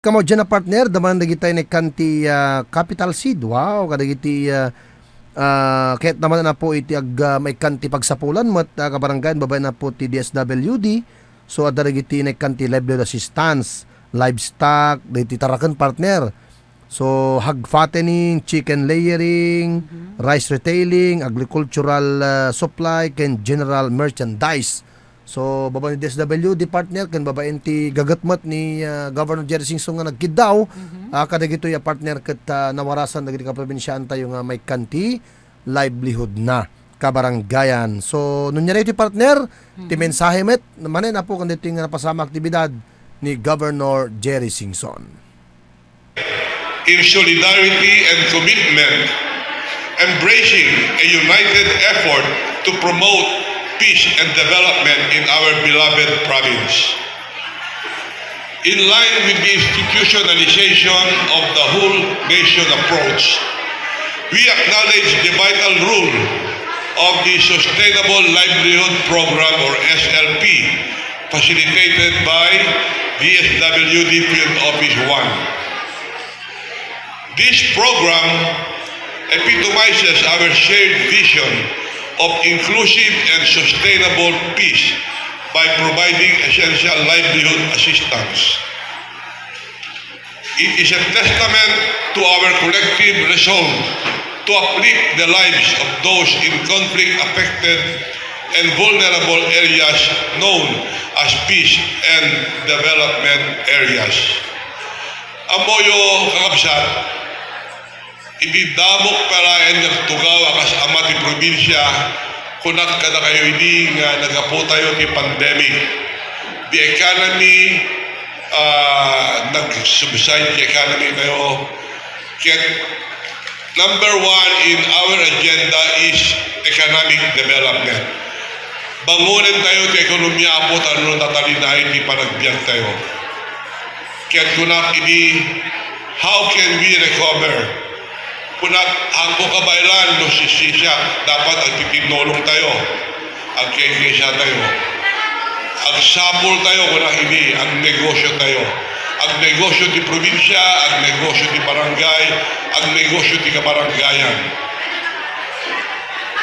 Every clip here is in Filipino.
Kamo dyan na partner, daman nagitay ni kanti capital seed. Wow, kadagiti kahit naman na po iti may kanti pagsapulan mat kabaranggan babay na po ti DSWD. So adda nagiti ni kanti livelihood assistance, livestock, diti tarakan partner. So hog fattening, chicken layering, rice retailing, agricultural supply, ken general merchandise. So baba ni DSWD partner ken babaen ti gagatmat ni Governor Jerry Singson nga nagkidaw kadagito ya partner ket nawarasan dagiti ka probinsyaan tayo nga may kanti livelihood na kabaranggayan. So nunya ti partner ti mensahe met manen na po kanditing nga napasama aktibidad ni Governor Jerry Singson. In solidarity and commitment, embracing a united effort to promote peace and development in our beloved province. In line with the institutionalization of the whole nation approach, we acknowledge the vital role of the Sustainable Livelihood Program or SLP facilitated by DSWD Field Office 1. This program epitomizes our shared vision of inclusive and sustainable peace by providing essential livelihood assistance. It is a testament to our collective resolve to uplift the lives of those in conflict-affected and vulnerable areas known as peace and development areas. Amoyo kakabsat, ibidamok palayan ng tugaw akas ama ti probinsya kunak kada kayo hindi nga nagapo tayo ti pandemic. The economy, nag-subside the economy tayo. Kaya number one in our agenda is economic development. Bangunan tayo ti ekonomiya po tanong tatalinahin ti panagbiyan tayo. Kaya kunak ini, how can we recover? Kunat angko kabaylan no sisya dapat ang titinulong tayo ang kekesya tayo ang sapul tayo kunat hindi ang negosyo tayo ang negosyo di probinsya ang negosyo di barangay ang negosyo di kabaranggayan.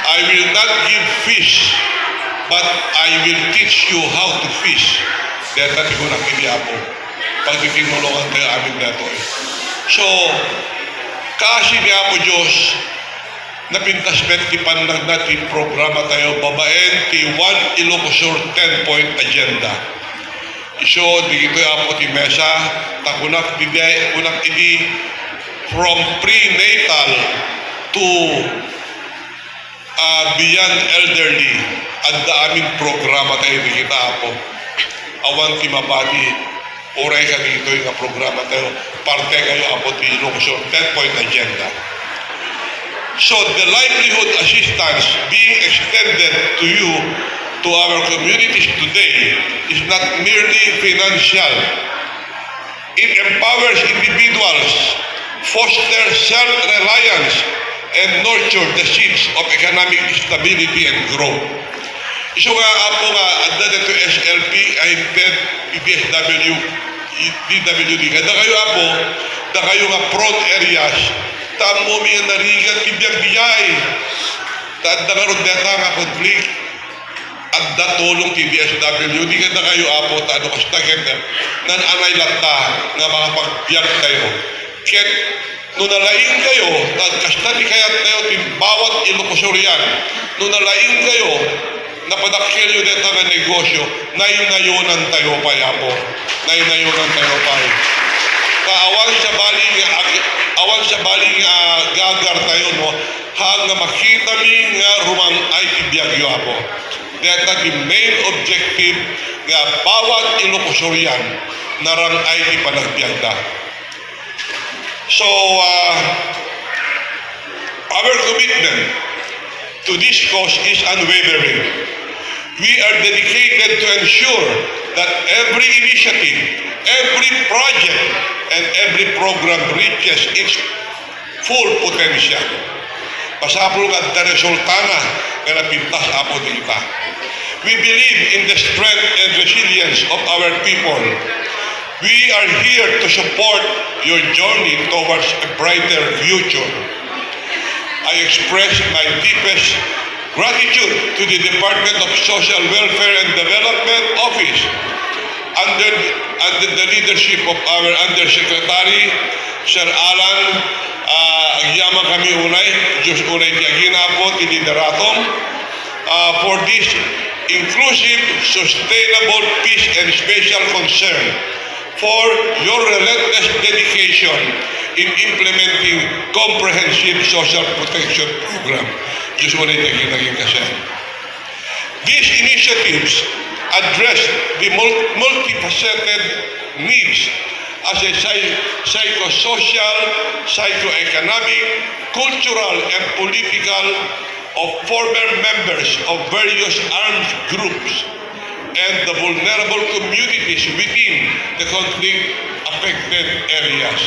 I will not give fish but I will teach you how to fish dahil natin kunat hindi ako pag titinulungan tayo amin nato so kasi nga po Diyos, napintas met ti pandag natin programa tayo, babaen ti One Ilocosur 10-point agenda. So, dito po ti mesa, takunak ini from prenatal to beyond elderly, at da aming programa tayo di kita po. Awan ti mabati, oray ka dito yung programa tayo, parte kayo abot ni Ilocosur 10-point agenda. So the livelihood assistance being extended to you, to our communities today, is not merely financial. It empowers individuals, fosters self-reliance, and nurture the seeds of economic stability and growth. So nga ako nga, adda dito SLP, I fed DWD. Kada kayo ako, da kayo nga prone areas, tamo mi nga narigat tibiyag-biyay. Tadda nga ron deta nga konflikt, adda tulong ti DSWD. Kada kayo ako, tano kastaget, nan anay latta nga makapagbiyak tayo. Ket, nung nalaing kayo, kastati kayat tayo, bawat Ilocosur yan, nung nalaing kayo, napadakil yun dito nga negosyo, nayon-nayonan tayo pa yapo. Nayon-nayonan tayo pa. Awan sa baling gagar tayo, no? Hang makita mi nga rumang ay tibiyagyo ako. Dito the main objective nga bawat Ilocosur yan, narang ay di panagbiagda. So, our commitment to this cause is unwavering. We are dedicated to ensure that every initiative, every project, and every program reaches its full potential. Pasapul nga resultana nga napintas apo dita. We believe in the strength and resilience of our people We are here to support your journey towards a brighter future. I express my deepest gratitude to the Department of Social Welfare and Development Office under the leadership of our Undersecretary, Sir Alan Agyama kami unay, Diyos unay tiyagina po, tilideratom, for this inclusive, sustainable peace and special concern for your relentless dedication in implementing comprehensive social protection program. Diyos unay tiyagina kasi. These initiatives address the multifaceted needs as a psychosocial, psychoeconomic, cultural, and political of former members of various armed groups and the vulnerable communities within the conflict-affected areas.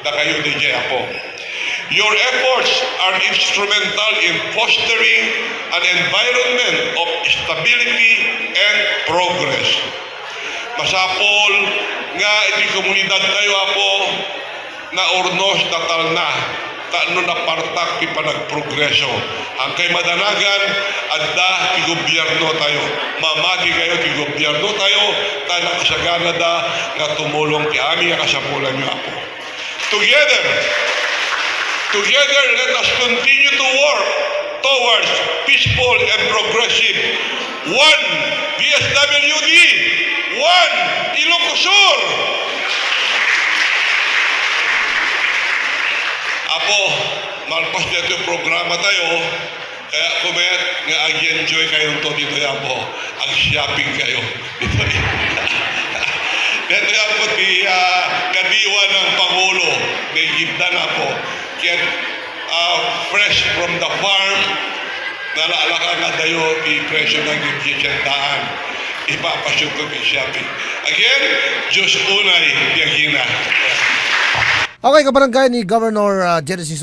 Na kayo DJ ako. Your efforts are instrumental in fostering an environment of stability and progress. Masapol nga iti komunidad tayo apo na ornos na talna taano na partak ti panagprogreso. Ang kay madanagan adda ti gobyerno tayo. Mamagi kayo ti gobyerno tayo ta nakasagana da nga tumulong ti ami nga kasapulan niyo apo. Together, let us continue to work towards peaceful and progressive. One DSWD, one Ilocos Sur. Apo, malpas dito yung programa tayo, kaya kumayat nga ag-enjoy kayo to dito yan po. Ag-shopping kayo dito yan. Dito yan po di kadiwa ng Pangulo, may gibda na po. Kaya fresh from the farm, nalaalaka nga dayo di presyo ng gibjitsentaan. Ipapasyon ko kay shopping. Again, Diyos unay, biyagina. Okay, kabarangay ni Governor Genesis